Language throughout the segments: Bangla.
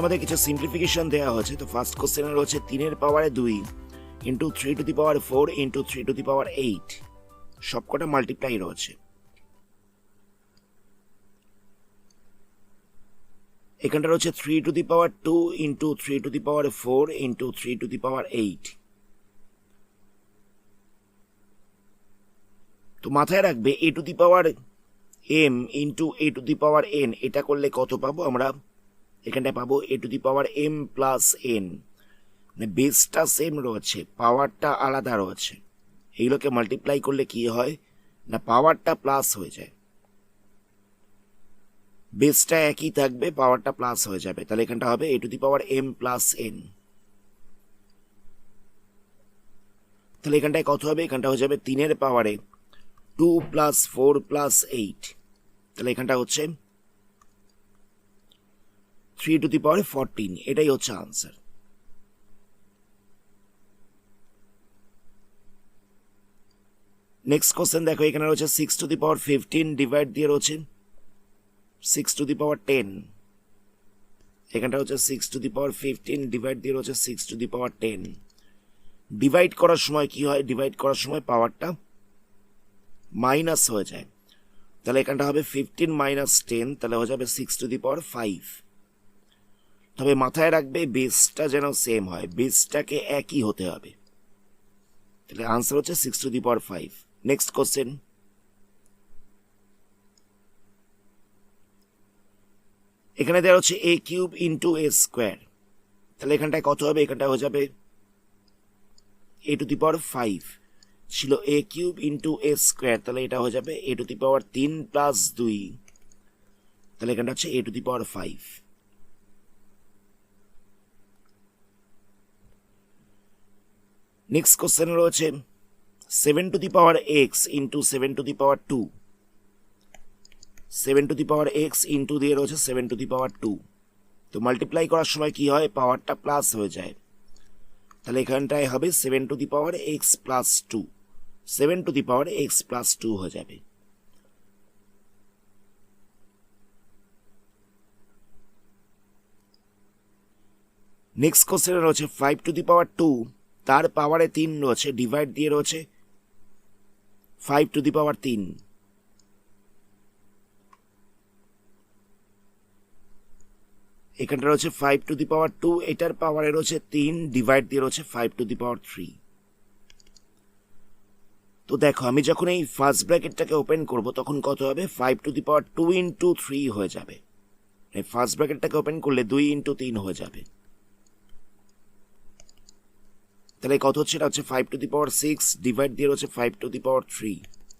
আমাদের কিছু সিম্পলিফিকেশন দেওয়া হচ্ছে। তো ফার্স্ট কোশ্চেনে রয়েছে 3 এর পাওয়ারে 2 into 3 to the power 4 into 3 to the power 8, সবকটা মাল্টিপ্লাই রয়েছে। এখানটা রয়েছে 3 to the power 2 into 3 to the power 4 into 3 to the power 8। তো মাথায় রাখবে A to the power M into A to the power N, এটা করলে কত পাবো আমরা? এখানটায় পাবো A to the power M plus N. মানে বেসটা সেম রয়েছে, পাওয়ারটা আলাদা রয়েছে। এইগুলোকে মাল্টিপ্লাই করলে কি হয় না, পাওয়ারটা প্লাস হয়ে যায়। বেসটা একই থাকবে, পাওয়ারটা প্লাস হয়ে যাবে। তাহলে এখানটা হবে A to the power M plus N. তাহলে এখানটায় কত হবে? এখানটা হয়ে যাবে 3 এর পাওয়ারে 2 প্লাস 4 প্লাস 8। তাহলে এখানটা হচ্ছে 3 টু দি পাওয়ার 14। এটাই হচ্ছে আনসার। নেক্সট কোশ্চেন দেখো, এখানে রয়েছে 6 টু দি পাওয়ার 15 ডিভাইড দিয়ে রয়েছে 6 টু দি পাওয়ার 10। এখানটা হচ্ছে 6 টু দি পাওয়ার 15 ডিভাইড দিয়ে রয়েছে 6 টু দি পাওয়ার 10। ডিভাইড করার সময় কি হয়? ডিভাইড করার সময় পাওয়ারটা মাইনাস হয়ে যায়। তাহলে এখানটা হবে 15 মাইনাস 10, তাহলে হয়ে যাবে 6 টু দি পাওয়ার 5। তবে মাথায় রাখবে বেসটা যেন সেম হয়, বেসটাকে একই হতে হবে। তাহলে আনসার হচ্ছে 6 to the power 5। Next question, এখানে দেওয়া হচ্ছে এ কিউব ইন্টু এ স্কোয়ার। তাহলে এখানটায় কত হবে? এখানটায় হয়ে যাবে এ টু দি পাওয়ার 5 ছিল এ কিউব ইন্টু এ স্কোয়ার, তাহলে এটা হয়ে যাবে এ টু দি পাওয়ার 3 প্লাস 2। তাহলে এখানটা হচ্ছে A to the power 5। Next question রয়েছে 7 to the power X into 7 to the power 2। 7 to the power X into দিয়ে রয়েছে 7 টু দি পাওয়ার 2। তো মাল্টিপ্লাই করার সময় কি হয়? পাওয়ারটা প্লাস হয়ে যায়। তাহলে এখানটায় হবে 7 to the power x plus 2। 7 to the power x plus 2 হয়ে যাবে। নেক্সট কোশ্চেনে রয়েছে 5 টু দি পাওয়ার 2, তার পাওয়ারে 3 রয়েছে, ডিভাইড দিয়ে রয়েছে 5 টু দি পাওয়ার 3। এখানটা রয়েছে 5 টু দি পাওয়ার 2, এটার পাওয়ারে রয়েছে 3, ডিভাইড দিয়ে রয়েছে 5 টু দি পাওয়ার 3। তো দেখো আমি যখন এই ফার্স্ট ব্র্যাকেটটাকে ওপেন করব তখন কত হবে? 5 টু দি পাওয়ার 2 ইন্টু 3 হয়ে যাবে। এই ফার্স্ট ব্র্যাকেটটাকে ওপেন করলে 2 ইন্টু 3 হয়ে যাবে। তাহলে কত হচ্ছে? এটা হচ্ছে 5 টু দি পাওয়ার 6, ডিভাইড দিয়ে রয়েছে 5 টু দি পাওয়ার 3।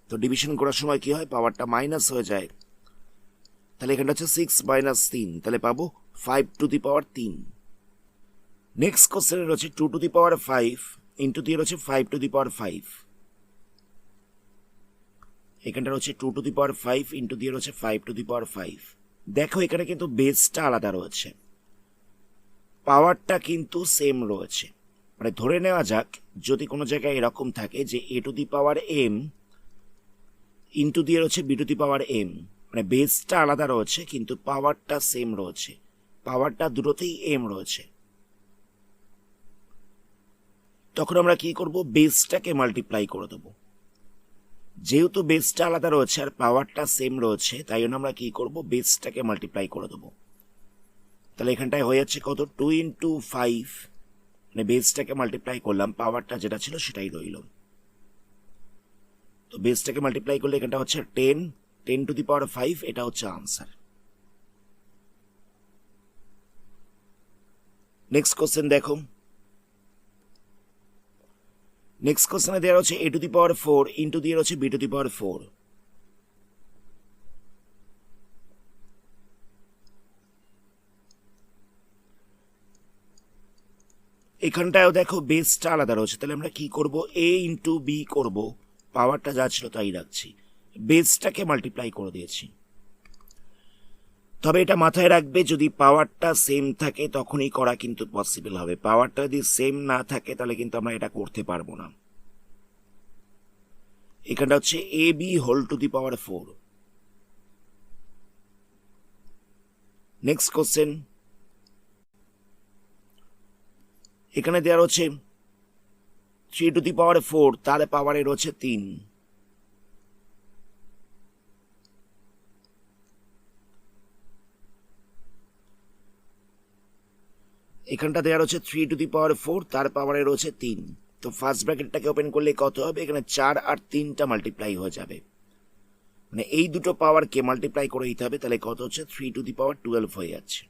তো ডিভিশন করার সময় কি হয়? পাওয়ারটা মাইনাস হয়ে যায়। তাহলে এখানটা হচ্ছে 6 মাইনাস 3, তাহলে পাবো 5 টু দি পাওয়ার 3। নেক্সট কোশ্চেনে রয়েছে 2 টু দি পাওয়ার 5 ইন্টু দিয়ে রয়েছে 5 টু দি পাওয়ার 5। এখানটা রয়েছে 2 টু দি পাওয়ার 5 ইন্টু দিয়ে রয়েছে 5 টু দি পাওয়ার 5। দেখো এখানে কিন্তু বেসটা আলাদা রয়েছে, পাওয়ারটা কিন্তু সেম রয়েছে। মানে ধরে নেওয়া যাক যদি কোনো জায়গায় এরকম থাকে যে A to the power M into দিয়ে রয়েছে B to the power M, মানে বেসটা আলাদা রয়েছে কিন্তু পাওয়ারটা সেম রয়েছে, পাওয়ারটা দুটোতেই এম রয়েছে। তখন আমরা কি করব? বেসটাকে মাল্টিপ্লাই করে দেবো। যেহেতু বেসটা আলাদা রয়েছে আর পাওয়ারটা সেম রয়েছে, তাই জন্য আমরা কি করব? বেসটাকে মাল্টিপ্লাই করে দেবো। তাহলে এখানটায় হয়ে যাচ্ছে কত? 2 ইন্টু 5, মানে বেসটাকে মাল্টিপ্লাই করলাম, পাওয়ারটা যেটা ছিল সেটাই রইল। তো বেসটাকে মাল্টিপ্লাই করলে এখানটা হচ্ছে 10 টু দি পাওয়ার 5, এটা হচ্ছে আনসার। নেক্সট কোশ্চেন দেখো, নেক্সট কোশ্চেনে দেওয়া হচ্ছে A to the power 4 into দিয়ে রয়েছে বি টু দি পাওয়ার 4। এখানটায় দেখো বেসটা আলাদা রয়েছে, তাহলে আমরা কি করব? এ ইন্টু বি করব, পাওয়ারটা যা ছিল তাই রাখছি, বেসটাকে মাল্টিপ্লাই করে দিয়েছি। তবে এটা মাথায় রাখবে যদি পাওয়ারটা সেম থাকে তখনই করা কিন্তু পসিবল হবে, পাওয়ারটা যদি সেম না থাকে তাহলে কিন্তু আমরা এটা করতে পারবো না। এখানটা হচ্ছে A B whole to the power 4। Next question, এখানে দেওয়া রয়েছে 3⁴ তার পাওয়ারে রয়েছে 3। এখানটা দেওয়া রয়েছে 3⁴ তার পাওয়ারে রয়েছে 3। তো ফার্স্ট ব্র্যাকেটটাকে ওপেন করলে কত হবে? এখানে 4 আর 3টা মাল্টিপ্লাই হয়ে যাবে, মানে এই দুটো পাওয়ারকে মাল্টিপ্লাই করে দিতে হবে, তাহলে কত হচ্ছে 3⁻12 হয়ে যাচ্ছে।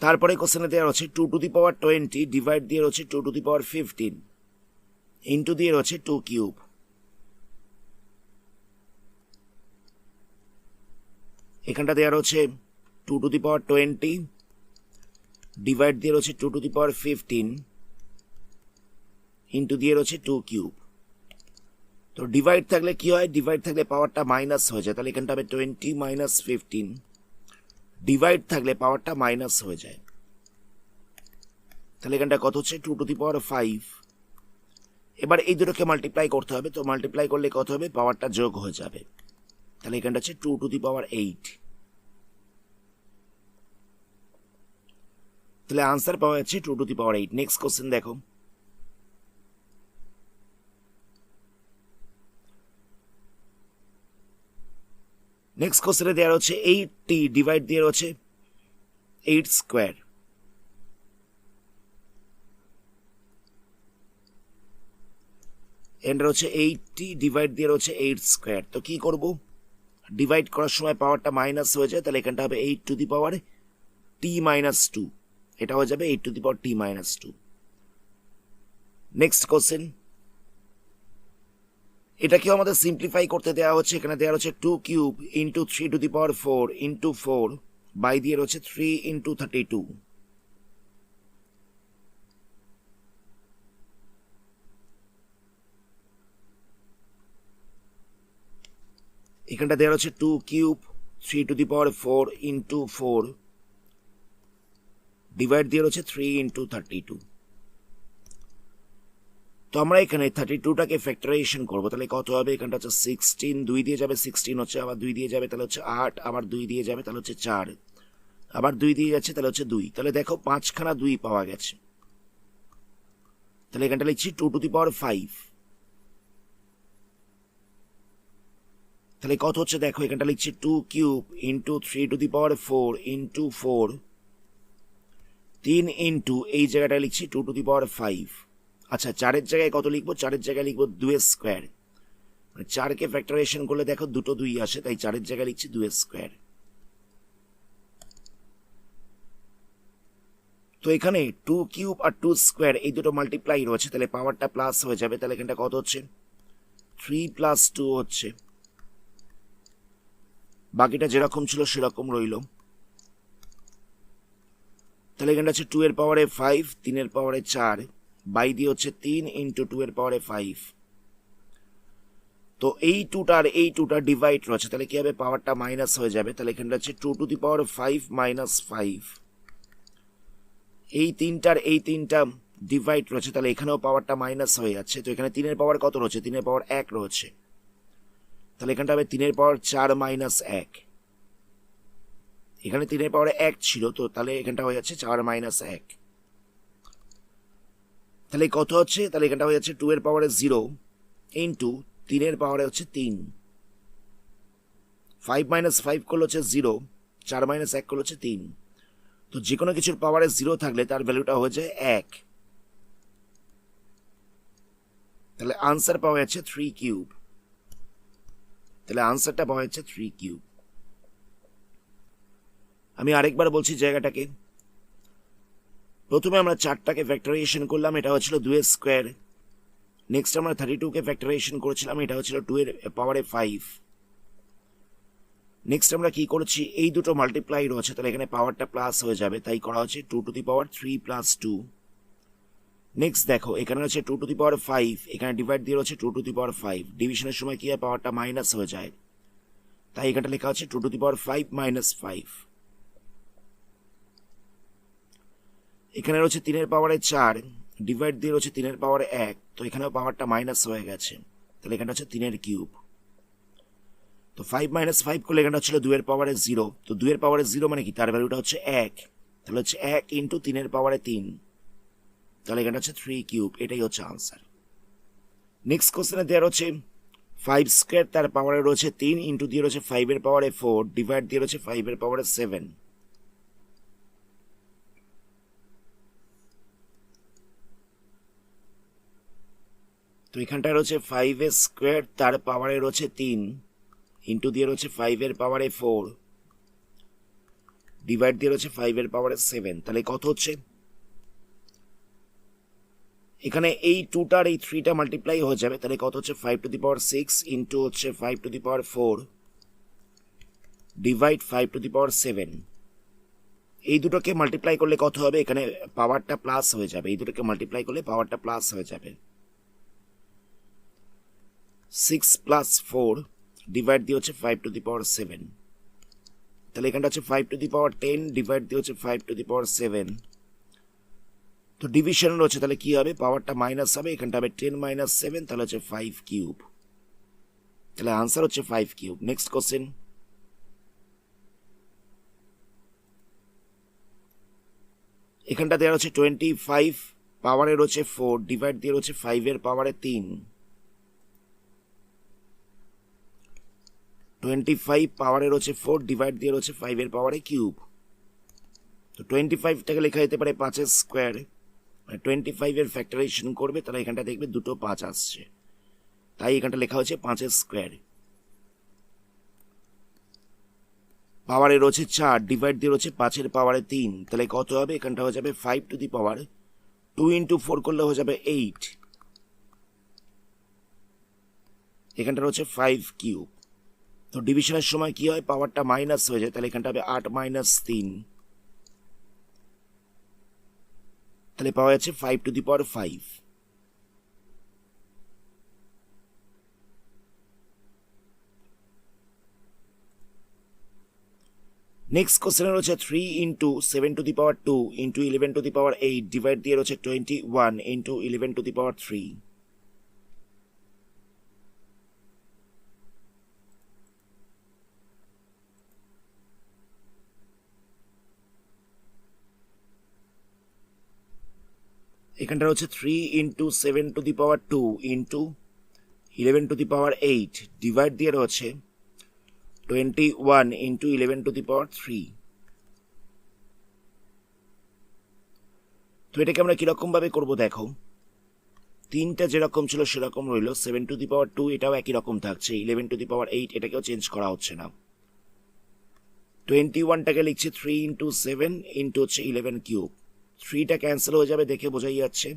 তারপরে কোশ্চেনে দেওয়া রয়েছে 2⁻20 ডিভাইড দিয়ে রয়েছে 2⁻15 ইন্টু দিয়ে রয়েছে 2³ এখানটা দেওয়া রয়েছে 2⁻20 ডিভাইড দিয়ে রয়েছে 2⁻15 ইন্টু দিয়ে রয়েছে 2³। তো ডিভাইড থাকলে কি হয়? ডিভাইড থাকলে পাওয়ারটা মাইনাস হয়ে যায়, তাহলে এখানটা হবে 20 - 15। ডিভাইড থাকলে পাওয়ারটা মাইনাস হয়ে যায়, তাহলে এখানটা কত হচ্ছে 2⁵। এবার এই দুটোকে মাল্টিপ্লাই করতে হবে, তো মাল্টিপ্লাই করলে কত হবে? পাওয়ারটা যোগ হয়ে যাবে, তাহলে এখানটা হচ্ছে 2⁸। তাহলে আনসার পাওয়া যাচ্ছে 2⁸। নেক্সট কোশ্চেন দেখো, নেক্সট কোশ্চেনে দেওয়া হচ্ছে 8t ডিভাইড দিয়ে রয়েছে 8²। এন্ড হচ্ছে 8t ডিভাইড দিয়ে রয়েছে 8²। তো কি করব? ডিভাইড করার সময় পাওয়ারটা মাইনাস হয়ে যায়, তাহলে এখানটা হবে 8t-2, এটা হয়ে যাবে 8t-2। নেক্সট কোশ্চেন, এটাকেও আমাদের সিম্পলিফাই করতে দেওয়া হচ্ছে। এখানে দেওয়া হচ্ছে 2³ ইন্টু 3⁴ ইন্টু 4 বাই দিয়ে রয়েছে 3 × 32। এখানটা দেওয়া হচ্ছে 2³ 3⁴ ইন্টু 4 ডিভাইড দিয়ে রয়েছে 3 × 32। তো আমরা এখানে 32টাকে ফ্যাক্টরাইজেশন করবো, তাহলে কত হবে? এখানটা হচ্ছে 16, 2 দিয়ে যাবে, 16 হচ্ছে, আবার 2 দিয়ে যাবে, তাহলে হচ্ছে 8, আবার 2 দিয়ে যাবে, তাহলে হচ্ছে 4, আবার 2 দিয়ে যাচ্ছে, তাহলে হচ্ছে 2। তাহলে দেখো 5খানা 2 পাওয়া গেছে, তাহলে এখানটা লিখছি 2⁵। তাহলে কত হচ্ছে দেখো, এখানটা লিখছি 2³ ইন্টু 3⁴ ইন্টু 4 3 ইন্টু এই জায়গাটা লিখছি 2⁵। আচ্ছা, 4-এর জায়গায় কত লিখবো? 4-এর জায়গায় লিখবো 2²। মানে 4কে ফ্যাক্টরাইজেশন করলে দেখো দুটো 2 আসে, তাই 4-এর জায়গায় লিখছি 2²। তো এখানে 2³ আর 2² এই দুটো মাল্টিপ্লাই রয়েছে, তাহলে পাওয়ারটা প্লাস হয়ে যাবে, তাহলে এখানটা কত হচ্ছে? 3 + 2 হচ্ছে। বাকিটা যেরকম ছিল সেরকম রইল, তাহলে এখানটা হচ্ছে 2 এর পাওয়ারে 5, 3 এর পাওয়ারে 4 বাই দিয়ে হচ্ছে 3 × 2 এর পাওয়ারে 5। তো এই 2টার এই 2টা ডিভাইড রয়েছে, তাহলে কি হবে? পাওয়ারটা মাইনাস হয়ে যাবে, তাহলে এখানটা হচ্ছে 2⁵ - 5। এই 3টার এই 3টা ডিভাইড রয়েছে, তাহলে এখানেও পাওয়ারটা মাইনাস হয়ে যাচ্ছে। তো এখানে 3 এর পাওয়ার কত রয়েছে? 3 এর পাওয়ার 1 রয়েছে, তাহলে এখানটা হবে 3 এর পাওয়ার 4 - 1। এখানে 3 এর পাওয়ারে 1 ছিল, তো তাহলে এখানটা হয়ে যাচ্ছে 4 - 1। তাহলে কত হচ্ছে? তাহলে এখানটা হয়ে যাচ্ছে 2 এর পাওয়ারে 0 ইন্টু 3 এর পাওয়ারে হচ্ছে 3। 5 - 5 করলে হচ্ছে 0, 4 - 1 করলে হচ্ছে 3। তো যে কোনো কিছুর পাওয়ারে 0 থাকলে তার ভ্যালুটা হয়ে যায় 1। তাহলে আনসার পাওয়া যাচ্ছে 3³। তাহলে আনসারটা পাওয়া যাচ্ছে 3³। আমি আরেকবার বলছি জায়গাটাকে। প্রথমে আমরা 4টাকে ফ্যাক্টরাইজেশন করলাম, এটা হচ্ছিল 2²। নেক্সট আমরা 32কে ফ্যাক্টরাইজেশন করেছিলাম, এটা হচ্ছিল 2 এর পাওয়ারে 5। নেক্সট আমরা কি করেছি? এই দুটো মাল্টিপ্লাই রয়েছে, তাহলে এখানে পাওয়ারটা প্লাস হয়ে যাবে, তাই করা হচ্ছে 2⁵ + 2। নেক্সট দেখো, এখানে হচ্ছে 2⁵, এখানে ডিভাইড দিয়ে রয়েছে 2⁵। ডিভিশনের সময় কি হয়? পাওয়ারটা মাইনাস হয়ে যায়, তাই এখানটা লেখা হচ্ছে 2⁵ - 5। এখানে রয়েছে 3 এর পাওয়ারে 4 ডিভাইড দিয়ে রয়েছে 3 এর পাওয়ারে 1, তো এখানেও পাওয়ারটা মাইনাস হয়ে গেছে, তাহলে এখানে হচ্ছে 3 এর কিউব। তো 5 মাইনাস 5 করলে এখানটা হচ্ছিল 2 এর পাওয়ারে 0, তো 2 এর পাওয়ারে 0 মানে কি, তার ভ্যালুটা হচ্ছে 1, তাহলে হচ্ছে 1 ইন্টু 3 এর পাওয়ারে 3, তাহলে এখানটা হচ্ছে 3 কিউব, এটাই হচ্ছে আনসার। নেক্সট কোশ্চেনে দেওয়া রয়েছে 5 স্কোয়ার, তার পাওয়ারে রয়েছে 3, ইন্টু দিয়ে রয়েছে 5 এর পাওয়ারে 4, ডিভাইড দিয়ে রয়েছে 5 এর পাওয়ারে 7। তো এখানটায় রয়েছে 5 স্কোয়ার, তার পাওয়ারে রয়েছে 3, ইন্টু দিয়ে রয়েছে 5 এর পাওয়ারে 4, ডিভাইড দিয়ে রয়েছে 5 এর পাওয়ারে 7, তাহলে কত হচ্ছে, এখানে এই 2টার এই 3টা মাল্টিপ্লাই হয়ে যাবে, তাহলে কত হচ্ছে 5 টু দি পাওয়ার 6 ইন্টু হচ্ছে 5 to the power 4, divide 5 to the power 7। এই দুটোকে মাল্টিপ্লাই করলে কত হবে, এখানে পাওয়ারটা প্লাস হয়ে যাবে, এই দুটোকে মাল্টিপ্লাই করলে পাওয়ারটা প্লাস হয়ে যাবে। 6 প্লাস 4 ডিভাইড দিয়ে হচ্ছে 5 টু দি পাওয়ার 7, তাহলে এখানটা হচ্ছে 5 টু দি পাওয়ার 10 ডিভাইড দিয়ে হচ্ছে 5 টু দি পাওয়ার 7। তো ডিভিশন রয়েছে, তাহলে কি হবে, পাওয়ারটা মাইনাস হবে, এখানটা হবে 10 মাইনাস 7, তাহলে হচ্ছে 5 কিউব, তাহলে আনসার হচ্ছে 5 কিউব। নেক্সট কোশ্চেন, এখানটা দেওয়া হচ্ছে 25, পাওয়ারে রয়েছে 4, ডিভাইড দিয়ে রয়েছে 5 এর পাওয়ারে 3, 25 পাওয়ারে রয়েছে 4, ডিভাইড দিয়ে রয়েছে 5 এর পাওয়ারে কিউব। তো 25টাকে লেখা যেতে পারে 5 এর স্কোয়ার, 25 এর ফ্যাক্টরাইজেশন করবে, তাহলে এখানটা দেখবে দুটো 5 আসছে, তাই এখানটা লেখা হচ্ছে 5 এর স্কোয়ার। পাওয়ারে রয়েছে 4, ডিভাইড দিয়ে রয়েছে 5 এর পাওয়ারে 3, তাহলে কত হবে, এখানটা হয়ে যাবে 5 টু দি পাওয়ার 2 ইন্টু 4 করলে হয়ে যাবে 8, এখানটা রয়েছে 5 কিউব। তো ডিভিশনের সময় কি হয়, পাওয়ারটা মাইনাস হয়ে যায়, তাহলে এখানটা হবে 8 মাইনাস 3, তাহলে পাওয়া যাচ্ছে 5 টু দি পাওয়ার 5। নেক্সট কোশ্চেনে রয়েছে 3 into 7 to the power 2 into 11 two the power 8, divide দিয়ে রয়েছে 21 ইন্টু 11 টু দি পাওয়ার 3। এখানটা রয়েছে 3 into 7 to the power 2 into 11 two the power 8, divide দিয়ে রয়েছে 21 ইন্টু 11 টু দি পাওয়ার 3। তো এটাকে আমরা কিরকম ভাবে করবো দেখো, 3টা যেরকম ছিল সেরকম রইল, 7 টু দি পাওয়ার 2 এটাও একই রকম থাকছে, 11 টু দি পাওয়ার 8 এটাকেও চেঞ্জ করা হচ্ছে না। 21টাকে লিখছে 3 ইন্টু 7 ইন্টু হচ্ছে 11 কিউব, 3টা ক্যান্সেল হয়ে যাবে দেখে বোঝাই যাচ্ছে।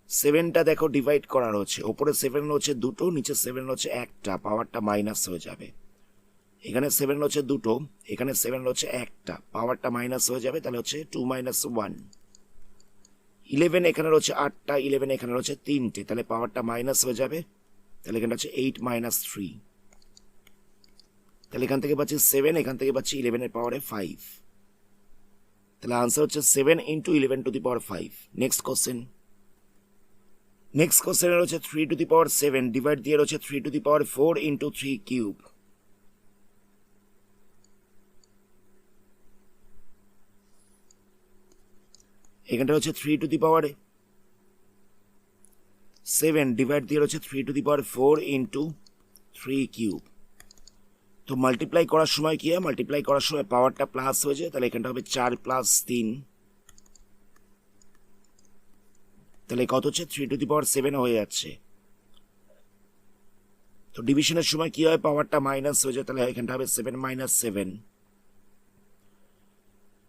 7টা দেখো ডিভাইড করা রয়েছে, ওপরে 7 রয়েছে দুটো, নিচে 7 রয়েছে একটা, পাওয়ারটা মাইনাস হয়ে যাবে। এখানে 7 রয়েছে দুটো, এখানে 7 রয়েছে একটা, পাওয়ারটা মাইনাস হয়ে যাবে, তাহলে হচ্ছে 2 মাইনাস 1। 11 এখানে রয়েছে 8টা, 11 এখানে রয়েছে 3টে, তাহলে পাওয়ারটা মাইনাস হয়ে যাবে, তাহলে এখানে হচ্ছে 8 মাইনাস 3, তাহলে এখান থেকে পাচ্ছি 7, এখান থেকে পাচ্ছি 11 এর পাওয়ারে 5, তাহলে আনসার হচ্ছে 7 into 11 two the power 5। Next question, next কোশ্চেনে রয়েছে 3 টু দি পাওয়ার 7, ডিভাইড দিয়ে রয়েছে 3 to the power 4 into 3 cube. এখানটা হচ্ছে 3 টু দি পাওয়ার 7, ডিভাইড দিয়ে রয়েছে 3 to the power 4 into 3 cube. তো মাল্টিপ্লাই করার সময় কি হয়, মাল্টিপ্লাই করার সময় পাওয়ারটা প্লাস হয়ে যায়, তাহলে এখানটা হবে 4 প্লাস 3, তাহলে কত হচ্ছে 3 টু দি পাওয়ার 7 হয়ে যাচ্ছে। তো ডিভিশনের সময় কি হয়, পাওয়ারটা মাইনাস হয়ে যায়, তাহলে এখানটা হবে 7 মাইনাস 7,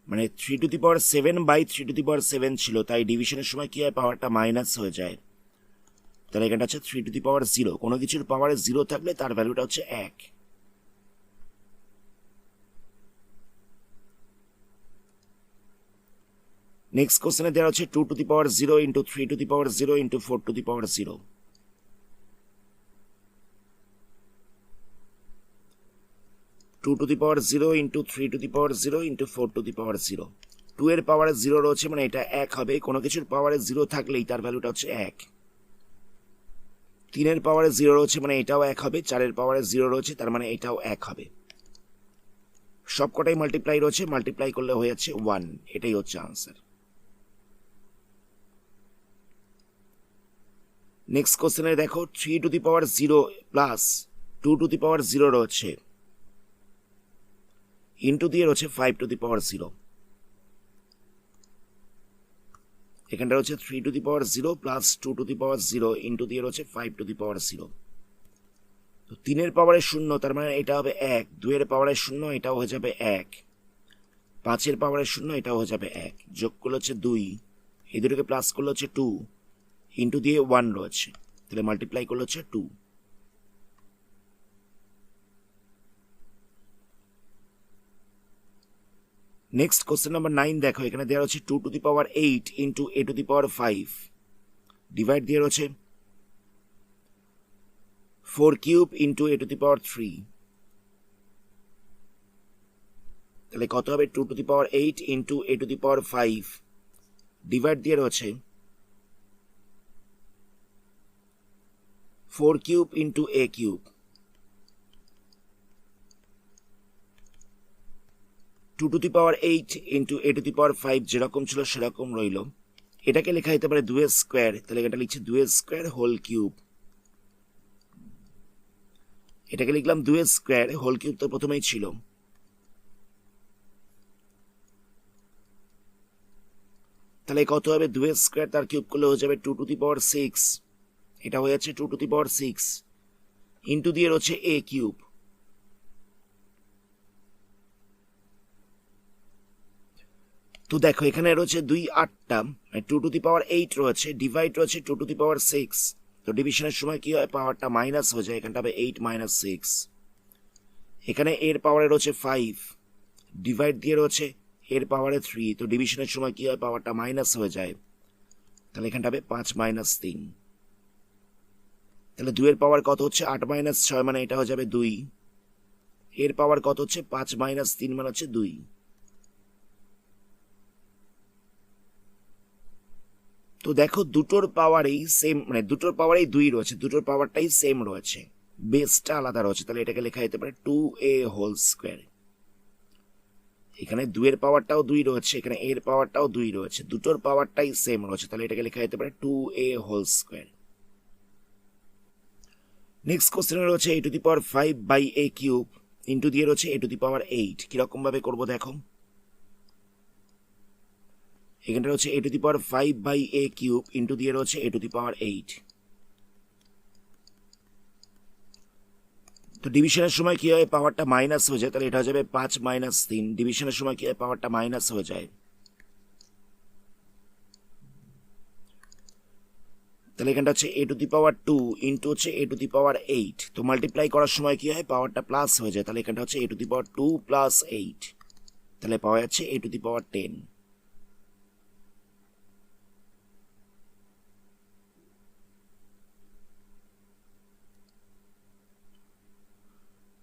মানে 3 to the power 7 by 3 to the power 7 ছিল, তাই ডিভিশনের সময় কি হয়, পাওয়ারটা মাইনাস হয়ে যায়, তাহলে এখানটা হচ্ছে 3 টু দি পাওয়ার 0। কোনো কিছুর পাওয়ারে 0 থাকলে তার ভ্যালুটা হচ্ছে 1। নেক্সট কোশ্চেনে দেওয়া হচ্ছে 2 to the power 0 into 3 to the power 0 into 4 to the power 0। 2 to the power 0 into 3 to the power 0 into 4 to the power 0। 2 এর পাওয়ারে 0 রয়েছে, মানে এটা 1 হবে, কোনো কিছুর পাওয়ারে 0 থাকলেই তার ভ্যালুটা হচ্ছে 1। 3 এর পাওয়ারে 0 রয়েছে মানে এটাও 1 হবে, 4 এর পাওয়ারে 0 রয়েছে তার মানে এটাও 1 হবে। সবকটাই মাল্টিপ্লাই রয়েছে, মাল্টিপ্লাই করলে হয়ে যাচ্ছে 1, এটাই হচ্ছে আনসার। নেক্সট কোশ্চেনে দেখো 3 to the power 0 plus 2 to the power 0 রয়েছে, ইন্টু দিয়ে রয়েছে 5 টু দি পাওয়ার 0। এখানটা রয়েছে 3 to the power 0 plus 2 to the power 0 into দিয়ে রয়েছে 5 টু দি পাওয়ার 0। তো 3 এর পাওয়ারে 0 তার মানে এটা হবে 1, 2 এর পাওয়ারে 0 এটাও হয়ে যাবে 1, 5 এর পাওয়ারে 0 এটাও হয়ে যাবে 1, যোগ করলে হচ্ছে 2, এই দুটোকে প্লাস করলে হচ্ছে 2, ইন্টু দিয়ে 1 রয়েছে, তাহলে মাল্টিপ্লাই করলে হচ্ছে 2। নেক্সট কোশ্চেন নাম্বার 9 দেখো, এখানে দেওয়া হচ্ছে 2 টু দি পাওয়ার 8 ইন্টু a to the power 5, divide দিয়ে রয়েছে 4 cube into a to the power 3, তাহলে কত হবে 2 টু দি পাওয়ার 8 ইন্টু a to the power 5, divide দিয়ে রয়েছে 4 cube into a cube. 2 to the power 8 ইন্টু a টু দি পাওয়ার 5 যেরকম ছিল সেরকম রইল। এটাকে লেখা যেতে পারে 2 এর স্কোয়ার, তাহলে এটা লিখছি 2 এর স্কোয়ার হোল কিউব। এটাকে লিখলাম 2 এর স্কোয়ার হোল কিউব, তো প্রথমেই ছিল। তাহলে কত হবে 2 এর স্কোয়ার তার কিউব করলে হয়ে যাবে 2 টু দি পাওয়ার 6, এটা হয়ে যাচ্ছে 2 টু দি পাওয়ার 6 ইন্টু দিয়ে রয়েছে a কিউব। তো দেখো এখানে রয়েছে 2 8টা, 2 টু দি পাওয়ার 8 রয়েছে, ডিভাইড রয়েছে 2 টু দি পাওয়ার 6, তো ডিভিশনের সময় কি হয় পাওয়ারটা মাইনাস হয়ে যায়, এখানটা হবে 8 মাইনাস 6। এখানে এর পাওয়ারে রয়েছে 5, ডিভাইড দিয়ে রয়েছে এর পাওয়ারে 3, তো ডিভিশনের সময় কি হয় পাওয়ারটা মাইনাস হয়ে যায়, তাহলে এখানটা হবে 5 মাইনাস 3। তাহলে 2 এর পাওয়ার কত হচ্ছে 8 মাইনাস 6 মানে এটা হয়ে যাবে 2, এর পাওয়ার কত হচ্ছে 5 মাইনাস 3 মানে হচ্ছে 2। তো দেখো দুটোর পাওয়ারেই সেম, মানে দুটোর পাওয়ারেই 2 রয়েছে, দুটোর পাওয়ারটাই সেম রয়েছে, বেসটা আলাদা রয়েছে, তাহলে এটাকে লেখা যেতে পারে 2a হোল স্কোয়ার। এখানে 2 এর পাওয়ারটাও 2 রয়েছে, এখানে এর পাওয়ারটাও 2 রয়েছে, দুটোর পাওয়ারটাই সেম রয়েছে, তাহলে এটাকে লেখা যেতে পারে 2a হোল স্কোয়ার। নেক্সট কোশ্চেনে রয়েছে a to the power 5 by a cube into দিয়ে রয়েছে a টু দি পাওয়ার 8, কিরকম ভাবে করবো দেখো। এখানটা রয়েছে a to the power 5 by a cube into দিয়ে রয়েছে a টু দি পাওয়ার 8, তো ডিভিশনের সময় কি হয় পাওয়ারটা মাইনাস হয়ে যায়, তাহলে এটা হয়ে যাবে 5 মাইনাস 3, ডিভিশনের সময় কি হয় পাওয়ারটা মাইনাস হয়ে যায়, তাহলে এখানটা হচ্ছে a to the power 2 into হচ্ছে a টু দি পাওয়ার 8, তো মাল্টিপ্লাই করার সময় কি হয় পাওয়ারটা প্লাস হয়ে যায়, তাহলে এখানটা হচ্ছে a to the power 2 plus 8, তাহলে পাওয়া যাচ্ছে a to the power 10।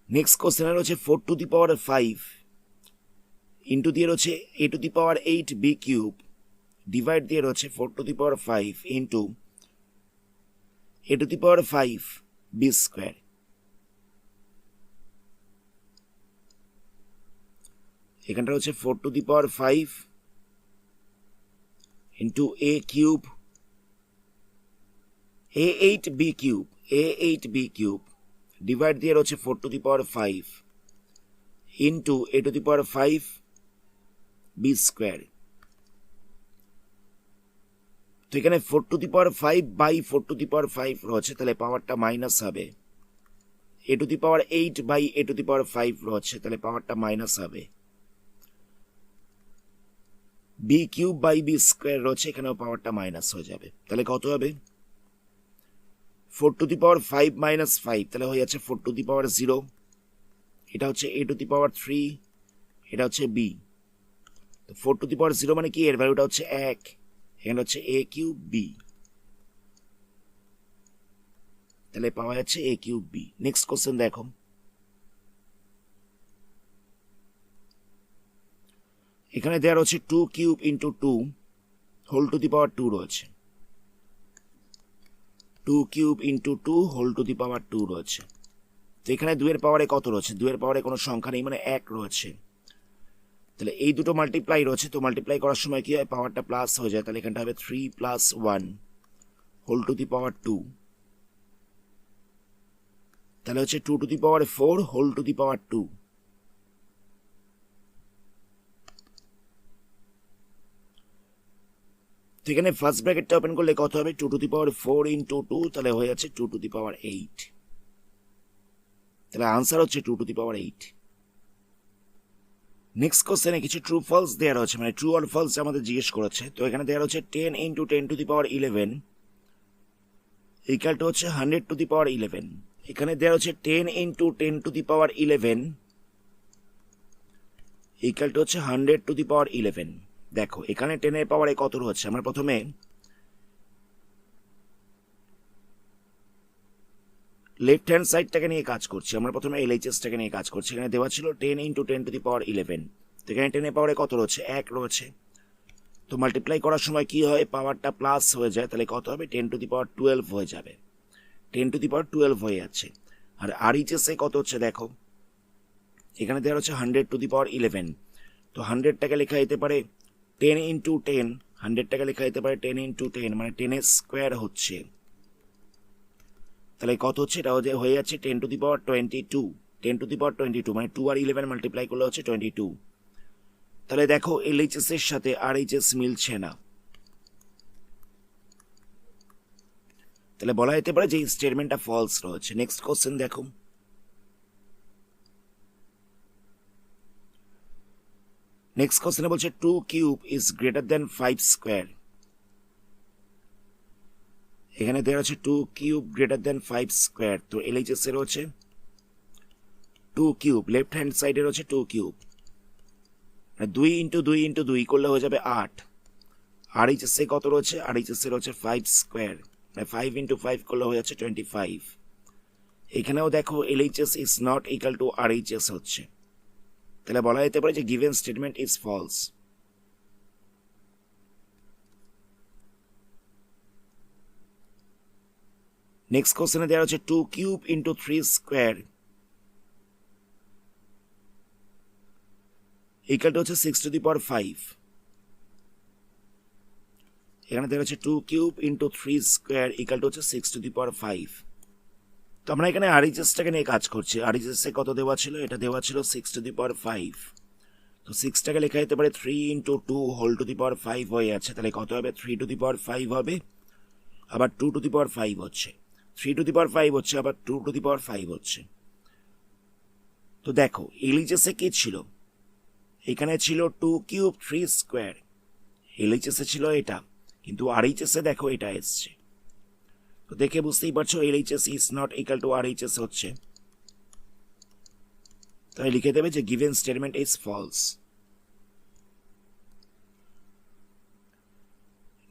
Next কোশ্চেনে রয়েছে 4 টু দি পাওয়ার 5 ইন্টু দিয়ে রয়েছে a to the power 8 b cube, divide দিয়ে রয়েছে 4 to the power 5 into a to the power 5 b square. এখানটা হচ্ছে 4 to the power 5 into a cube a8 b cube, a8 b cube, divide দিয়ে রয়েছে 4 to the power 5 into a to the power 5 b square. তো এখানে 4 to the power 5 by 4 to the power 5 রয়েছে, তাহলে পাওয়ারটা মাইনাস হবে, a to the power 8 by a to the power 5 রয়েছে, তাহলে পাওয়ারটা মাইনাস হবে, b cube by b square রয়েছে, এখানেও পাওয়ারটা মাইনাস হয়ে যাবে, তাহলে কত হবে 4 টু দি পাওয়ার 5 মাইনাস 5, তাহলে হয়ে যাচ্ছে 4 টু দি পাওয়ার 0, এটা হচ্ছে a টু দি পাওয়ার 3, এটা হচ্ছে b, তো 4 টু দি পাওয়ার 0 মানে কি এর ভ্যালুটা হচ্ছে 1, এখানে হচ্ছে a কিউব b, তাহলে পাওয়া যাচ্ছে a cube b। Next question দেখো, এখানে দেওয়া রয়েছে 2 cube into 2 whole to the power 2 রয়েছে, 2 cube into 2 whole to the power 2 রয়েছে। তো এখানে 2 এর পাওয়ারে কত রয়েছে? 2 এর পাওয়ারে কোনো সংখ্যা নেই, মানে 1 রয়েছে। তাহলে এই দুটো মাল্টিপ্লাই রয়েছে, তো মাল্টিপ্লাই করার সময় কি হয়? পাওয়ারটা প্লাস হয়ে যায়, তাহলে এখানটা হবে 3 plus 1 whole to the power 2। তাহলে হচ্ছে 2 to the power 4 whole to the power 2। তো এখানে ফার্স্ট ব্র্যাকেটটা ওপেন করলে কত হবে? 2 টু দি পাওয়ার 4 ইন্টু 2, তাহলে হয়ে যাচ্ছে 2 টু দি পাওয়ার 8। তাহলে আনসার হচ্ছে 2 টু দি পাওয়ার 8। নেক্সট কোশ্চেনে কিছু ট্রু ফলস দেওয়া রয়েছে, মানে ট্রু আর ফলস আমাদের জিজ্ঞেস করেছে। তো এখানে দেওয়া রয়েছে 10 into 10 to the power 11 equal to হচ্ছে 100 টু দি পাওয়ার 11। এখানে দেওয়া রয়েছে 10 into 10 to the power 11 equal to হচ্ছে 100 টু দি পাওয়ার 11। দেখো এখানে 10 এর পাওয়ারে কত রয়েছে? আমরা প্রথমে লেফট হ্যান্ড সাইডটাকে নিয়ে কাজ করছি, আমরা প্রথমে এলএইচএসটাকে নিয়ে কাজ করছি। এখানে দেওয়া ছিল 10 ইন্টু 10 টু দি পাওয়ার 11, তো এখানে 10 এর পাওয়ারে কত রয়েছে? 1 রয়েছে। তো মাল্টিপ্লাই করার সময় কি হয়? পাওয়ারটা প্লাস হয়ে যায়, তাহলে কত হবে? 10 টু দি পাওয়ার 12 হয়ে যাবে। 10 টু দি পাওয়ার 12 হয়ে যাচ্ছে। আর আরএইচএসে কত হচ্ছে দেখো, এখানে দেওয়া হচ্ছে 100 টু দি পাওয়ার 11। তো 100টাকে লেখা যেতে পারে 10 ইন্টু 10, 100টাকে লেখা যেতে পারে 10 ইন্টু 10, মানে 10 এর স্কোয়ার হচ্ছে। তাহলে কত হচ্ছে? এটা হয়ে যাচ্ছে 10 to the power 22। 10 to the পাওয়ার 22 মানে 2 আর 11 মাল্টিপ্লাই করলে হচ্ছে 22। তাহলে দেখো এলএইচএস এর সাথে আরএইচএস মিলছে না, তাহলে বলা যেতে পারে যে স্টেটমেন্টটা ফলস রয়েছে। নেক্সট কোশ্চেন দেখো, নেক্সট কোশ্চেনে বলছে 2 cube is greater than 5 square. এখানে দেওয়া আছে 2 কিউব গ্রেটার দেন 5 স্কোয়ার। তো এলএইচএস এর হচ্ছে 2 কিউব, লেফট হ্যান্ড সাইডে রয়েছে 2 কিউব, 2 ইন্টু 2 ইন্টু 2 করলে হয়ে যাবে 8। আরএইচএস এ কত রয়েছে? আরএইচএস এর হচ্ছে 5 স্কোয়ার, 5 ইন্টু 5 করলে হয়ে যাচ্ছে 25। এখানেও দেখো LHS is not equal to RHS হচ্ছে, তাহলে বলা যেতে পারে যে given statement is false. Next কোশ্চেনে দেওয়া হচ্ছে 2 cube into 3 square equal to হচ্ছে 6 টু দি পাওয়ার 5। এখানে দেওয়া হচ্ছে 2 cube into 3 square equal to হচ্ছে 6 টু দি পাওয়ার 5। তো আমরা এখানে আরএইচএসটাকে নিয়ে কাজ করছি। আরএইচএস এ কত দেওয়া ছিল? এটা দেওয়া ছিল 6 টু দি পাওয়ার 5। তো 6টাকে লেখা যেতে পারে 3 into 2 whole to the power 5 হয়ে যাচ্ছে, তাহলে কত হবে? 3 টু দি পাওয়ার 5 হবে, আবার 2 টু দি পাওয়ার 5 হচ্ছে, 3 টু দি পাওয়ার 5 হচ্ছে, আবার 2 টু দি পাওয়ার 5 হচ্ছে। তো দেখো এলএইচএস এ কি ছিল? এখানে ছিল 2 কিউব 3 স্কোয়ার, এলএইচএস এ ছিল এটা, কিন্তু আরএইচএস এ দেখো এটা এসছে। তো দেখে বুঝতেই পারছো LHS is not equal to RHS হচ্ছে, তাই লিখে দেবে যে given statement is false.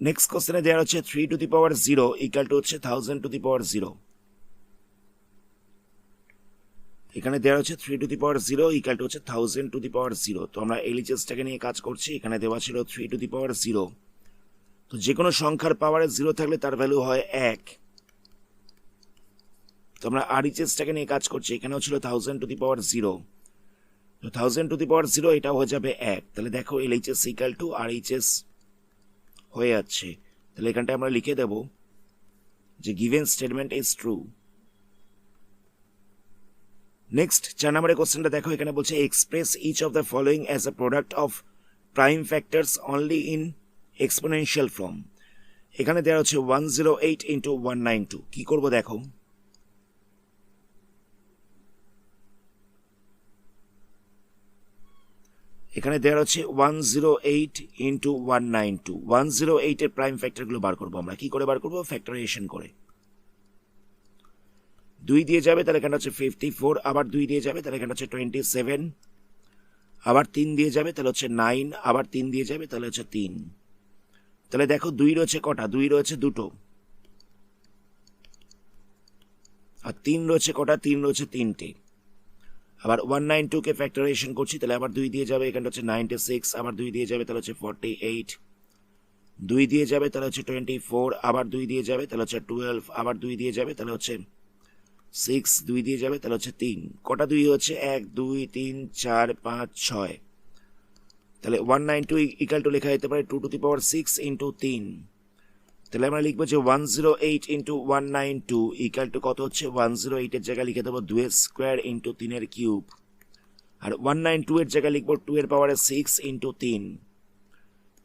Next কোশ্চেনে দেওয়া হচ্ছে 3 to the power 0 equal to হচ্ছে 1000 টু দি পাওয়ার 0। এখানে দেওয়া হচ্ছে 3 to the power 0 equal to হচ্ছে 1000 টু দি পাওয়ার 0। তো আমরা এলএইচএসটাকে নিয়ে কাজ করছি। এখানে দেওয়া ছিল 3 টু দি পাওয়ার 0। তো যে কোনো সংখ্যার পাওয়ারে 0 থাকলে তার ভ্যালু হয় 1। তো আমরা আরএইচএসটাকে নিয়ে কাজ করছি। এখানেও ছিল 1000 টু দি পাওয়ার 0। তো 1000 টু দি পাওয়ার 0 এটা হয়ে যাবে 1। তাহলে দেখো এলএইচএস ইকুয়াল টু আরএইচএস হয়ে যাচ্ছে। তাহলে এখানটা আমরা লিখে দেব যে given statement is true. Next 4 নম্বরের কোশ্চেনটা দেখো, এখানে বলছে express each of the following as a product of prime factors only in exponential form. এখানে দেওয়া হচ্ছে 108 ইন্টু 192। কি করবো দেখো, এখানে দেওয়া হচ্ছে 108 ইন্টু 192। 108 এর প্রাইম ফ্যাক্টরগুলো বার করবো আমরা। কি করে বার করবো? ফ্যাক্টরাইজেশন করে। 2 দিয়ে যাবে, তাহলে এখানে হচ্ছে 54, আবার 2 দিয়ে যাবে, তাহলে এখানে হচ্ছে 27, আবার 3 দিয়ে যাবে, তাহলে হচ্ছে 9, আবার 3 দিয়ে যাবে, তাহলে হচ্ছে 3। তাহলে দেখো 2 রয়েছে কটা? 2 রয়েছে দুটো, আর 3 রয়েছে কটা? 3 রয়েছে তিনটে। আবার 192 কে ফ্যাক্টরাইজেশন করছি, তাহলে আবার 2 দিয়ে যাবে, এখানে হচ্ছে 96, আবার 2 দিয়ে যাবে, তাহলে হচ্ছে 48, 2 দিয়ে যাবে তাহলে হচ্ছে 24, আবার 2 দিয়ে যাবে তাহলে হচ্ছে 12, আবার 2 দিয়ে যাবে তাহলে হচ্ছে 6, 2 দিয়ে যাবে তাহলে হচ্ছে 3। কটা 2 হচ্ছে? 1 2 3 4 5 6। তাহলে 192 ইকুয়াল টু লেখা যেতে পারে 2 টু দি পাওয়ার 6 ইন্টু 3। তাহলে আমরা লিখবো যে 108 ইন্টু 192 ইকুয়াল টু কত হচ্ছে? 108 এর জায়গায় লিখে দেবো 2 স্কোয়ার ইন্টু 3 এর কিউব, আর 192 এর জায়গায় লিখবো 2 এর পাওয়ারে 6 ইন্টু 3।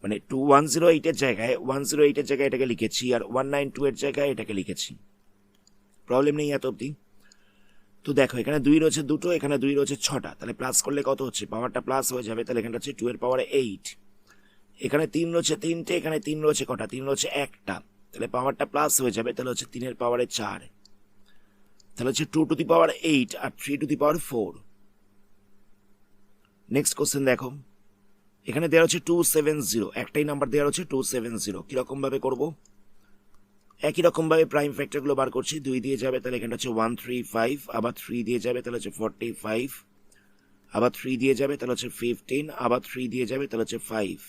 মানে 108 এর জায়গায় 108 এর জায়গায় এটাকে লিখেছি, আর 192 এর জায়গায় এটাকে লিখেছি। প্রবলেম নেই এত অব্দি। তো দেখো এখানে 2 রয়েছে দুটো, এখানে 2 রয়েছে 6টা, তাহলে প্লাস করলে কত হচ্ছে? পাওয়ারটা প্লাস হয়ে যাবে, তাহলে এখানটা হচ্ছে 2 এর পাওয়ারে 8। এখানে 3 রয়েছে 3টে, এখানে 3 রয়েছে কটা? 3 রয়েছে একটা, তাহলে পাওয়ারটা প্লাস হয়ে যাবে, তাহলে হচ্ছে 3 এর পাওয়ারে 4। তাহলে হচ্ছে 2 টু দি পাওয়ার 8 আর 3 to the power 4। Next question দেখো, এখানে দেওয়া হচ্ছে 270, একটাই নাম্বার দেওয়া হচ্ছে 270। কিরকম ভাবে করবো? একই রকম ভাবে প্রাইম ফ্যাক্টরগুলো বার করছি। 2 দিয়ে যাবে তাহলে এখানটা হচ্ছে 135, আবার 3 দিয়ে যাবে তাহলে হচ্ছে 45, আবার 3 দিয়ে যাবে তাহলে হচ্ছে 15, আবার 3 দিয়ে যাবে তাহলে হচ্ছে 5।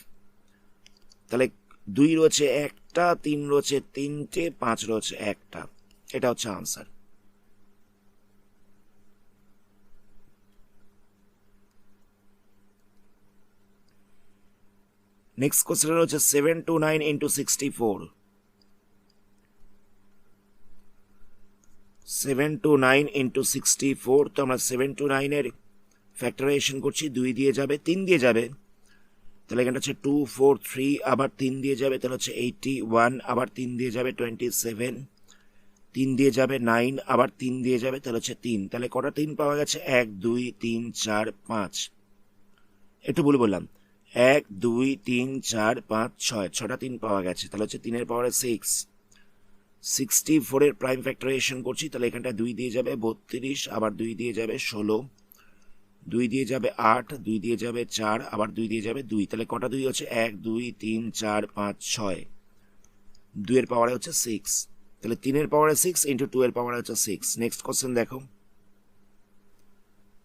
তাহলে 2 রয়েছে একটা, 3 রয়েছে 3টে, 5 রয়েছে একটা। এটা হচ্ছে আনসার। নেক্সট কোশ্চেন হচ্ছে 729 ইন্টু 64। 729 ইন্টু 64, তো আমরা 729 এর ফ্যাক্টরাইজেশন করছি। 2 দিয়ে যাবে, 3 দিয়ে যাবে তাহলে এখানটা হচ্ছে 243, আবার 3 দিয়ে যাবে তাহলে হচ্ছে 81, আবার 3 দিয়ে যাবে 27, 3 দিয়ে যাবে 9, আবার 3 দিয়ে যাবে তাহলে হচ্ছে 3। তাহলে কটা 3 পাওয়া গেছে? 1 2 3 4 5। একটু ভুল বললাম, 1 2 3 4 5 6, 6টা 3 পাওয়া গেছে, তাহলে হচ্ছে 3 এর পাওয়ারে 6। 64 এর প্রাইম ফ্যাক্টরাইজেশন করছি, তাহলে এখানটা 2 দিয়ে যাবে 32, আবার 2 দিয়ে যাবে 16, 2 দিয়ে যাবে 8, 2 দিয়ে যাবে 4, আবার 2 দিয়ে যাবে 2। তাহলে কটা 2 হচ্ছে? 1 2 3 4 5 6, 2 এর পাওয়ারে হচ্ছে 6। তাহলে 3 এর পাওয়ারে 6 ইন্টু 2 এর পাওয়ারে হচ্ছে 6। নেক্সট কোশ্চেন দেখো,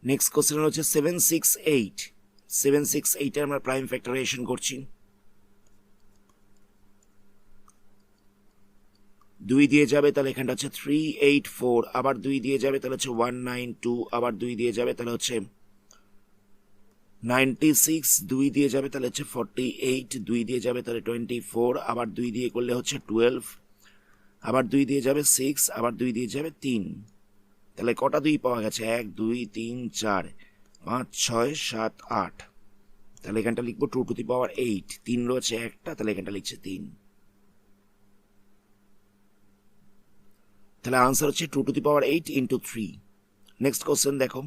নেক্সট কোশ্চেন হচ্ছে 768। 768 এর আমরা প্রাইম ফ্যাক্টরাইজেশন করছি। 2 দিয়ে যাবে তাহলে এখানটা হচ্ছে 384, আবার 2 দিয়ে যাবে তাহলে হচ্ছে 192, আবার 2 দিয়ে যাবে তাহলে হচ্ছে 96, 2 দিয়ে যাবে তাহলে হচ্ছে 48, 2 দিয়ে যাবে তাহলে 24, আবার 2 দিয়ে করলে হচ্ছে 12, আবার 2 দিয়ে যাবে 6, আবার 2 দিয়ে যাবে 3। তাহলে কটা 2 পাওয়া গেছে? 1 2 3 4 5 6 7 8। তাহলে এখানটা লিখবো 2 টু দি পাওয়ার 8। 3 রয়েছে একটা, তাহলে এখানটা লিখছে 3। তাহলে আনসার হচ্ছে 2 to the power 8 into 3। Next question দেখো,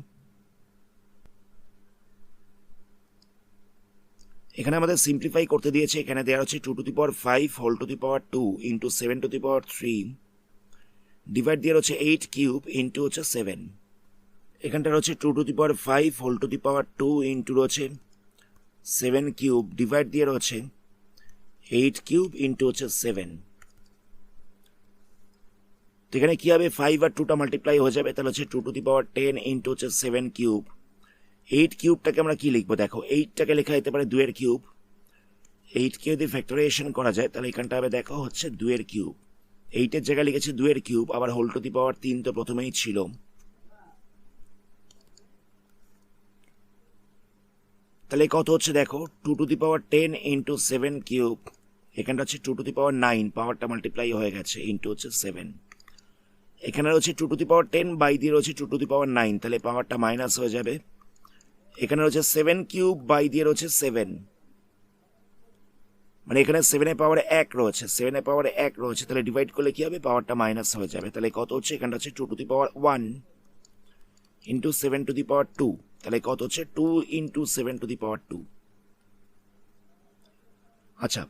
এখানে আমাদের সিম্পলিফাই করতে দিয়েছে। এখানে দেওয়া হচ্ছে 2 to the power 5 whole to the power 2 into 7 to the power 3 divide দিয়ে হচ্ছে 8 কিউব ইন্টু হচ্ছে 7। এখানটা রয়েছে 2 to the power 5 whole to the power 2 into রয়েছে 7 কিউব ডিভাইড দিয়ে রয়েছে 8 কিউব ইন্টু হচ্ছে 7। তো এখানে কি হবে? 5 আর 2টা মাল্টিপ্লাই হয়ে যাবে, তাহলে হচ্ছে 2 টু দি পাওয়ার 10 ইন্টু হচ্ছে 7 কিউব। 8 কিউবটাকে আমরা কি লিখবো? দেখো 8টাকে লেখা যেতে পারে 2 এর কিউব। 8 কে যদি ফ্যাক্টরাইজেশন করা যায় তাহলে এখানটা হবে দেখো হচ্ছে 2 এর কিউব। 8 এর জায়গায় লিখেছি 2 এর কিউব, আবার হোল টু দি পাওয়ার 3 তো প্রথমেই ছিল। তাহলে কত হচ্ছে দেখো 2 to the power 10 into 7 cube, এখানটা হচ্ছে 2 টু দি পাওয়ার 9, পাওয়ারটা মাল্টিপ্লাই হয়ে গেছে ইন্টু হচ্ছে 7। এখানে রয়েছে 2 টু দি পাওয়ার 10 বাই দিয়ে রয়েছে 2 টু দি পাওয়ার 9, তাহলে পাওয়ারটা মাইনাস হয়ে যাবে। এখানে রয়েছে 7 কিউব বাই দিয়ে রয়েছে 7, মানে এখানে 7 এর পাওয়ারে 1 রয়েছে, 7 এর পাওয়ারে 1 রয়েছে, তাহলে ডিভাইড করলে কি হবে? পাওয়ারটা মাইনাস হয়ে যাবে। তাহলে কত হচ্ছে? এখানটা হচ্ছে 2 to the power 1 into 7 to the power 2, তাহলে কত হচ্ছে? 2 ইন্টু 7 টু দি পাওয়ার 2। আচ্ছা,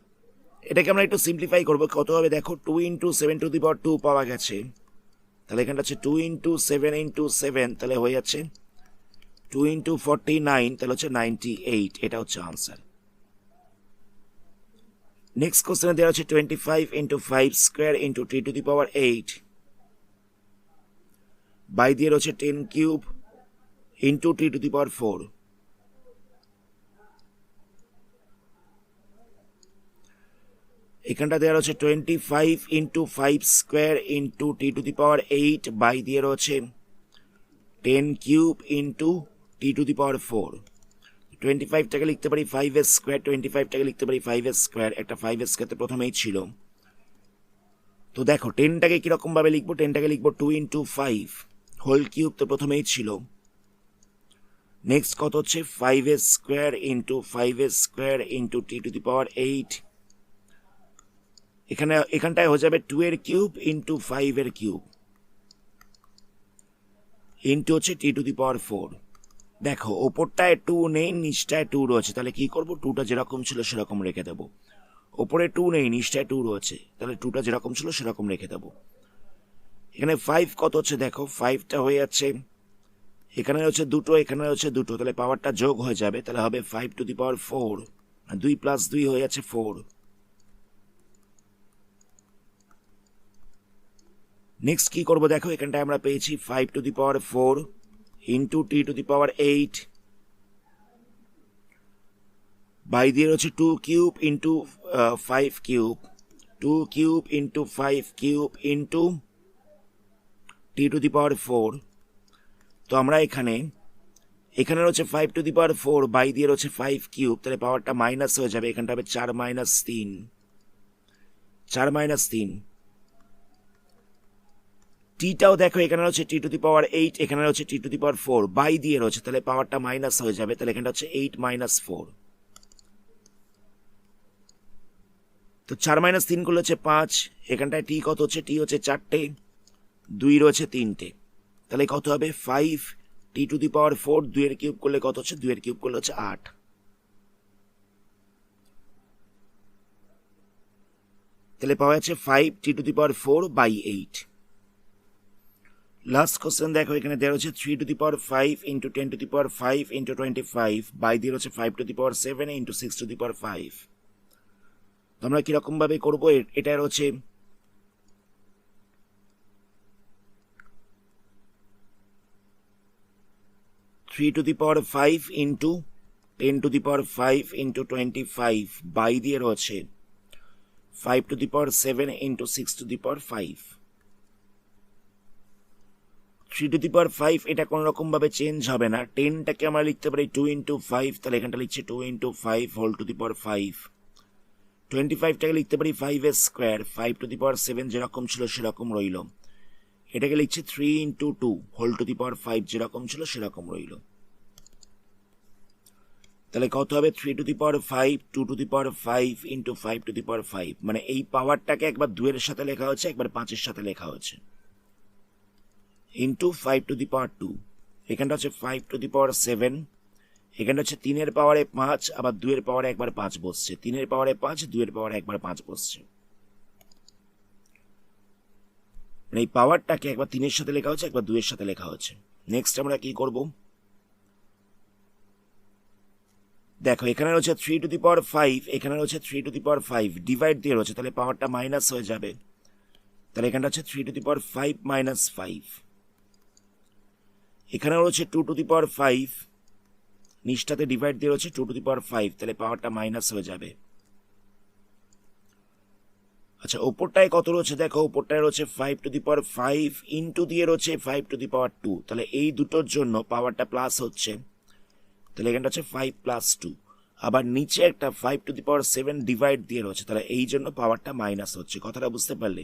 এটাকে আমরা একটু সিম্পলিফাই করবো। কত হবে দেখো? 2 ইন্টু 7 টু দি পাওয়ার 2 পাওয়া গেছে, তাহলে এখানটা হচ্ছে 2 ইন্টু 7 ইন্টু 7, তাহলে হয়ে যাচ্ছে 2 ইন্টু 49, তাহলে হচ্ছে 98। এটা হচ্ছে আনসার। নেক্সট কোশ্চেনে দেওয়া হচ্ছে 25 into 5 square into 3 to the power 8 by দিয়ে রয়েছে 10 cube into 3 to the power 4। এখানটা দেওয়া রয়েছে 25 into 5 square into T to the power 8 by দিয়ে রয়েছে 10 cube into T to the power 4। 25টাকে লিখতে পারি 5 স্কোয়ার, 25টাকে লিখতে পারি 5 স্কোয়ার, একটা 5 স্কোয়ার তো প্রথমেই ছিল। তো দেখো 10টাকে কিরকম ভাবে লিখবো, 10টাকে লিখবো 2 ইন্টু 5 হোল কিউব তো প্রথমেই ছিল। নেক্সট কত হচ্ছে 5 square into 5 square into T to the power 8, এখানটায় হয়ে যাবে 2 এর কিউব ইন্টু 5 এর কিউব ইন্টু হচ্ছে টি টু দি পাওয়ার 4। দেখো ওপরটায় 2 নেই, নিচটায় 2 রয়েছে, তাহলে কি করবো, 2টা যেরকম ছিল সেরকম রেখে দেবো। ওপরে 2 নেই, নিচটায় 2 রয়েছে, তাহলে 2টা যেরকম ছিল সেরকম রেখে দেবো। এখানে 5 কত হচ্ছে দেখো, 5টা হয়ে যাচ্ছে, এখানে হচ্ছে 2টো, এখানে হচ্ছে 2টো, তাহলে পাওয়ারটা যোগ হয়ে যাবে, তাহলে হবে 5 টু দি পাওয়ার 4, 2 প্লাস 2 হয়ে যাচ্ছে 4। নেক্সট কি করবো দেখো, এখানটায় আমরা পেয়েছি 5 to the power 4 into T to the power 8 by দিয়ে হচ্ছে 2 cube into 5 cube, 2 cube into 5 cube into T to the power 4। তো আমরা এখানে রয়েছে 5 টু দি পাওয়ার 4 বাই দিয়ে রয়েছে 5 কিউব, তাহলে পাওয়ারটা মাইনাস হয়ে যাবে, এখানটা হবে 4 মাইনাস 3, 4 মাইনাস 3। টিটাও দেখো এখানে রয়েছে টি টু দি পাওয়ার 8, এখানে রয়েছে টি টু দি পাওয়ার 4 বাই দিয়ে রয়েছে, তাহলে পাওয়ারটা মাইনাস হয়ে যাবে, তাহলে এখানটা হচ্ছে 8 মাইনাস 4। তো 4 মাইনাস 3 করলে হচ্ছে 5, এখানটায় টি কত হচ্ছে, টি হচ্ছে 4টে, 2 রয়েছে 3টে, তাহলে কত হবে 5 টি টু দি পাওয়ার 4, 2 এর কিউব করলে কত হচ্ছে, 2 এর কিউব করলে হচ্ছে 8, তাহলে পাওয়া যাচ্ছে 5 T to the power 4 by 8। Last question দেখো, এখানে দেওয়া হচ্ছে 3 to the power 5 into 10 to the power 5 into 25 by দিয়ে হচ্ছে 5 to the power 7 into 6 to the power 5। তো আমরা কিরকম ভাবে করবো, এটা হচ্ছে 3 to the power 5 into 10 to the power 5 into 25 by দিয়ে রয়েছে 5 to the power 7 into 6 to the power 5। 3 to the power 5 এটা কোন রকম ভাবে চেঞ্জ হবে না, 10টাকে আমরা লিখতে পারি 2 ইন্টু 5, তাহলে এখানটা লিখছে 2 into 5 whole to the power 5। 25টাকে লিখতে পারি 5 স্কোয়ার, 5 টু দি পাওয়ার 7 যেরকম ছিল সেরকম রইল, এটাকে লিখছে 3 into 2 whole to the power 5, যেরকম ছিল সেরকম রইল। তাহলে কত হবে 3 to the power 5 2 to the power 5 into 5 to the power 5, মানে এই পাওয়ারটাকে একবার 2 এর সাথে লেখা হচ্ছে, একবার 5 এর সাথে লেখা হচ্ছে, ইন্টু 5 টু দি পাওয়ার 2, এখানটা হচ্ছে 5 টু দি পাওয়ার 7, এখানটা হচ্ছে 3 এর পাওয়ারে 5, আবার 2 এর পাওয়ারে একবার 5 বসছে, 3 এর পাওয়ারে 5, 2 এর পাওয়ারে একবার 5 বসছে, মানে এই পাওয়ারটাকে একবার 3 এর সাথে লেখা হচ্ছে, একবার 2 এর সাথে লেখা হচ্ছে। নেক্সট আমরা কি করব দেখো, এখানে রয়েছে 3 টু দি পাওয়ার 5, এখানে রয়েছে 3 টু দি পাওয়ার 5 ডিভাইড দিয়ে রয়েছে, তাহলে পাওয়ারটা মাইনাস হয়ে যাবে, তাহলে এখানটা হচ্ছে 3 টু দি পাওয়ার 5 মাইনাস 5। এখানে রয়েছে 2 টু দি পাওয়ার 5, নিচটাতে ডিভাইড দিয়ে রয়েছে 2 টু দি পাওয়ার 5, তাহলে পাওয়ারটা মাইনাস হয়ে যাবে। আচ্ছা ওপরটায় কত রয়েছে দেখো, ওপরটায় রয়েছে 5 টু দি পাওয়ার 5 ইন্টু দিয়ে রয়েছে 5 টু দি পাওয়ার 2, তাহলে এই দুটোর জন্য পাওয়ারটা প্লাস হচ্ছে, তাহলে এখানটা হচ্ছে 5 প্লাস 2, আবার নিচে একটা 5 টু দি পাওয়ার 7 ডিভাইড দিয়ে রয়েছে, তাহলে এই জন্য পাওয়ারটা মাইনাস হচ্ছে। কথাটা বুঝতে পারলে,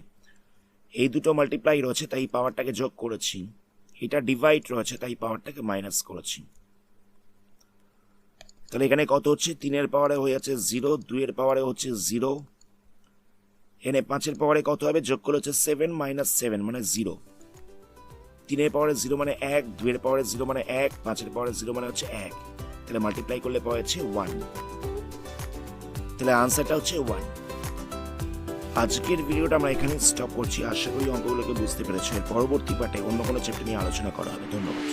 এই দুটো মাল্টিপ্লাই রয়েছে তাই পাওয়ারটাকে যোগ করেছি, এটা ডিভাইড রয়েছে তাই পাওয়ারটাকে মাইনাস করেছি। তাহলে এখানে কত হচ্ছে, 3 এর পাওয়ারে হয়ে যাচ্ছে 0, 2 এর পাওয়ারে হচ্ছে 0, এখানে 5 এর পাওয়ারে কত হবে, যোগ করে হচ্ছে 7 মাইনাস 7 মানে 0, 3 এর পাওয়ারে 0 মানে 1, 2 এর পাওয়ারে 0 মানে 1, 5 এর পাওয়ারে 0 মানে হচ্ছে 1, তাহলে মাল্টিপ্লাই করলে পাওয়া যাচ্ছে 1, তাহলে আনসারটা হচ্ছে 1। আজকের ভিডিওটা আমরা এখানে স্টপ করছি, আশা করি অঙ্কগুলোকে বুঝতে পেরেছো। এর পরবর্তী পার্টে অন্য কোনো চ্যাপ্টার নিয়ে আলোচনা করা হবে। ধন্যবাদ।